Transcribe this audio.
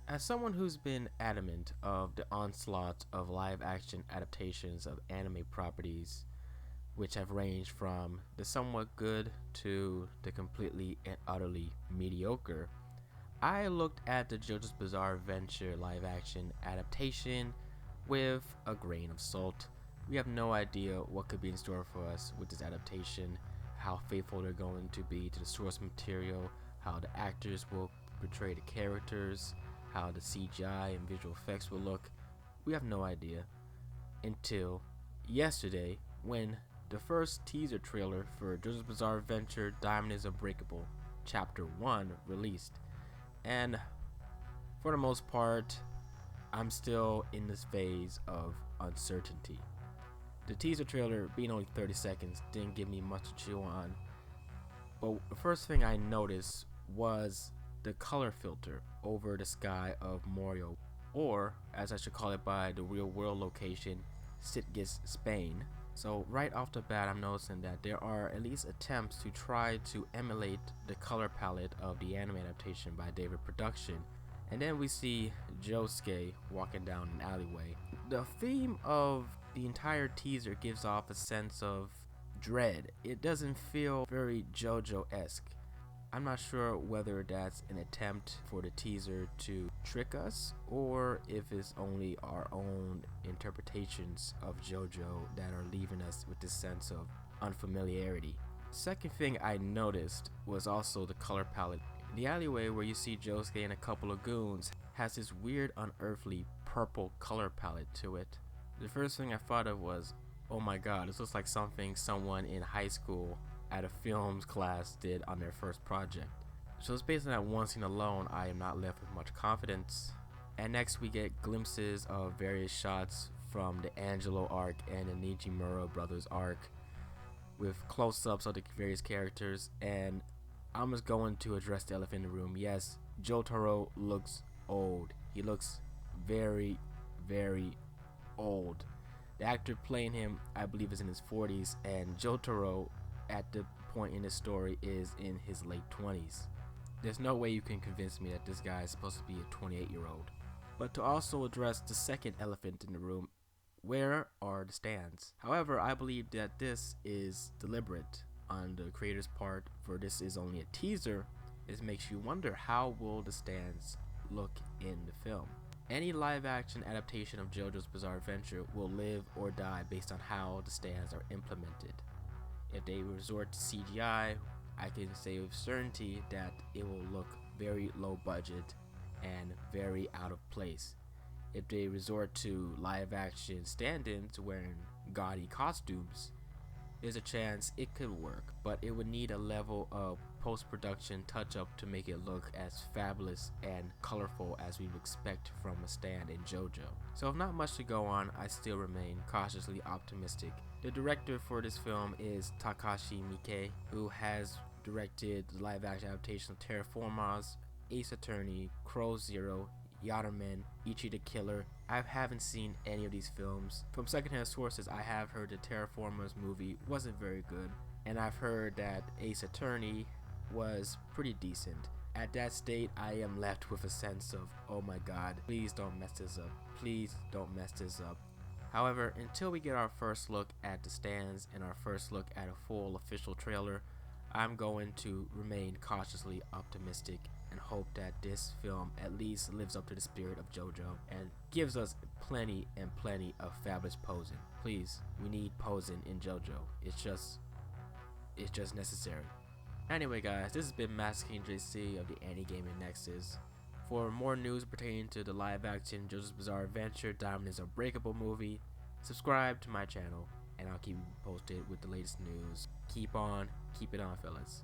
As someone who's been adamant of the onslaught of live action adaptations of anime properties, which have ranged from the somewhat good to the completely and utterly mediocre, I looked at the JoJo's Bizarre Adventure live action adaptation with a grain of salt. We have no idea what could be in store for us with this adaptation, how faithful they're going to be to the source material, how the actors will portray the characters, how the CGI and visual effects will look. We have no idea until yesterday when the first teaser trailer for JoJo's Bizarre Adventure Diamond is Unbreakable Chapter 1 released. And for the most part, I'm still in this phase of uncertainty. The teaser trailer, being only 30 seconds, didn't give me much to chew on. But the first thing I noticed was the color filter over the sky of Morio, or as I should call it by the real world location, Sitges, Spain. So right off the bat, I'm noticing that there are at least attempts to try to emulate the color palette of the anime adaptation by David Production. And then we see Josuke walking down an alleyway. The theme of the entire teaser gives off a sense of dread. It doesn't feel very JoJo-esque. I'm not sure whether that's an attempt for the teaser to trick us or if it's only our own interpretations of JoJo that are leaving us with this sense of unfamiliarity. Second thing I noticed was also the color palette. The alleyway where you see Josuke and a couple of goons has this weird unearthly purple color palette to it. The first thing I thought of was, oh my god, this looks like something someone in high school at a films class did on their first project. So it's based on that one scene alone, I am not left with much confidence. And next we get glimpses of various shots from the Angelo arc and the Nijimura brothers arc with close-ups of the various characters, and I'm just going to address the elephant in the room. Yes, Jotaro looks old. He looks very, very old. The actor playing him, I believe, is in his 40s, and Jotaro at the point in the story is in his late 20s. There's no way you can convince me that this guy is supposed to be a 28-year-old. But to also address the second elephant in the room, where are the stands? However, I believe that this is deliberate on the creator's part, for this is only a teaser. It makes you wonder, how will the stands look in the film? Any live action adaptation of JoJo's Bizarre Adventure will live or die based on how the stands are implemented. If they resort to CGI, I can say with certainty that it will look very low budget and very out of place. If they resort to live action stand-ins wearing gaudy costumes, there's a chance it could work, but it would need a level of post-production touch-up to make it look as fabulous and colorful as we would expect from a stand in JoJo. So if not much to go on, I still remain cautiously optimistic. The director for this film is Takashi Miike, who has directed the live-action adaptation of Terraformers, Ace Attorney, Crow Zero, Yatterman, Ichi the Killer. I haven't seen any of these films. From secondhand sources, I have heard the Terraformers movie wasn't very good, and I've heard that Ace Attorney was pretty decent. At that state, I am left with a sense of, oh my god, please don't mess this up. Please don't mess this up. However, until we get our first look at the stands and our first look at a full official trailer, I'm going to remain cautiously optimistic and hope that this film at least lives up to the spirit of JoJo and gives us plenty and plenty of fabulous posing. Please, we need posing in JoJo. It's just necessary. Anyway guys, this has been Master King JC of the Anti-Gaming Nexus. For more news pertaining to the live action JoJo's Bizarre Adventure Diamond is Unbreakable movie, subscribe to my channel and I'll keep you posted with the latest news. Keep it on, fellas.